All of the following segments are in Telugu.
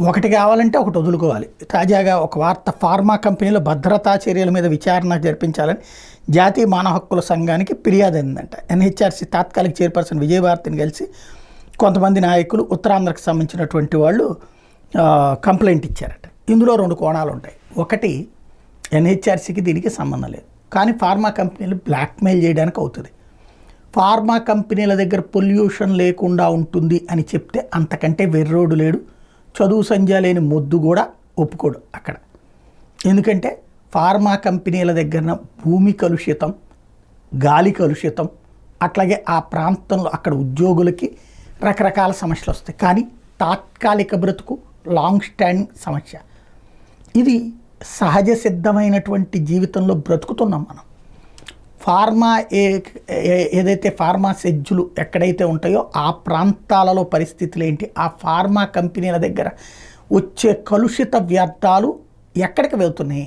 ఒకటి కావాలంటే ఒకటి వదులుకోవాలి. తాజాగా ఒక వార్త, ఫార్మా కంపెనీల భద్రతా చర్యల మీద విచారణ జరిపించాలని జాతీయ మానవ హక్కుల సంఘానికి ఫిర్యాదు అందిందంట. ఎన్హెచ్ఆర్సీ తాత్కాలిక చైర్పర్సన్ విజయభారతిని కలిసి కొంతమంది నాయకులు, ఉత్తరాంధ్రకు సంబంధించినటువంటి వాళ్ళు కంప్లైంట్ ఇచ్చారట. ఇందులో 2 కోణాలు ఉంటాయి. ఒకటి, ఎన్హెచ్ఆర్సీకి దీనికి సంబంధం లేదు, కానీ ఫార్మా కంపెనీలు బ్లాక్మెయిల్ చేయడానికి అవుతుంది. ఫార్మా కంపెనీల దగ్గర పొల్యూషన్ లేకుండా ఉంటుంది అని చెప్తే అంతకంటే వెర్రోడు లేడు. చదువు సంధ్య లేని మొద్దు కూడా ఒప్పుకోడు అక్కడ. ఎందుకంటే ఫార్మా కంపెనీల దగ్గర భూమి కలుషితం, గాలి కలుషితం, అట్లాగే ఆ ప్రాంతంలో అక్కడ ఉద్యోగులకి రకరకాల సమస్యలు వస్తాయి. కానీ తాత్కాలిక బ్రతుకు లాంగ్ స్టాండింగ్ సమస్య. ఇది సహజ సిద్ధమైనటువంటి జీవితంలో బ్రతుకుతున్నాం మనం. ఫార్మా ఏదైతే ఫార్మా సెజ్జులు ఎక్కడైతే ఉంటాయో ఆ ప్రాంతాలలో పరిస్థితులు ఏంటి, ఆ ఫార్మా కంపెనీల దగ్గర వచ్చే కలుషిత వ్యర్థాలు ఎక్కడికి వెళ్తున్నాయి?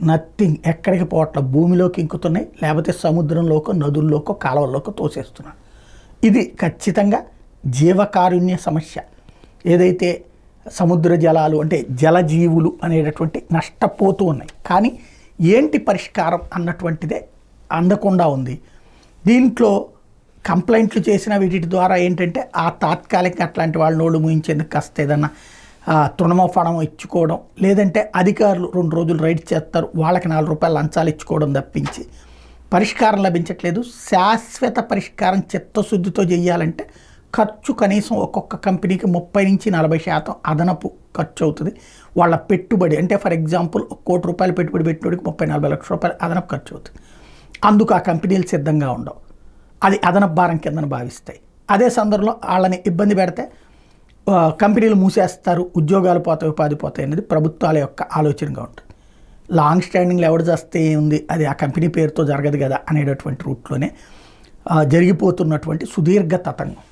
నథింగ్. ఎక్కడికి పోవట్ల, భూమిలోకి ఇంకుతున్నాయి, లేకపోతే సముద్రంలోకో నదుల్లోకో కాలువల్లోకో తోసేస్తున్నారు. ఇది ఖచ్చితంగా జీవకారుణ్య సమస్య. ఏదైతే సముద్ర జలాలు అంటే జలజీవులు అనేటటువంటి నష్టపోతూ ఉన్నాయి. కానీ ఏంటి పరిష్కారం అన్నటువంటిదే అందకుండా ఉంది. దీంట్లో కంప్లైంట్లు చేసిన వీటి ద్వారా ఏంటంటే ఆ తాత్కాలిక అట్లాంటి వాళ్ళ నోళ్ళు ముయించేందుకు కాస్త ఏదన్నా తృణమోఫడం ఇచ్చుకోవడం, లేదంటే అధికారులు 2 రోజులు రైడ్ చేస్తారు, వాళ్ళకి 4 రూపాయలు లంచాలు ఇచ్చుకోవడం తప్పించి పరిష్కారం లభించట్లేదు. శాశ్వత పరిష్కారం చిత్తశుద్ధితో చేయాలంటే ఖర్చు కనీసం ఒక్కొక్క కంపెనీకి 30 నుంచి 40% అదనపు ఖర్చు అవుతుంది. వాళ్ళ పెట్టుబడి అంటే ఫర్ ఎగ్జాంపుల్ ₹1 కోటి పెట్టుబడి పెట్టినోడికి 30-40 లక్షల రూపాయలు అదనపు ఖర్చు అవుతుంది. అందుకు ఆ కంపెనీలు సిద్ధంగా ఉండవు. అది అదనపు భారం కిందన భావిస్తాయి. అదే సందర్భంలో వాళ్ళని ఇబ్బంది పెడితే కంపెనీలు మూసేస్తారు, ఉద్యోగాలు పోతాయి, ఉపాధి పోతాయి అనేది ప్రభుత్వాల యొక్క ఆలోచనగా ఉంటుంది. లాంగ్ స్టాండింగ్లో ఎవడు చేస్తే ఉంది, అది ఆ కంపెనీ పేరుతో జరగదు కదా అనేటటువంటి రూట్లోనే జరిగిపోతున్నటువంటి సుదీర్ఘ తతంగం.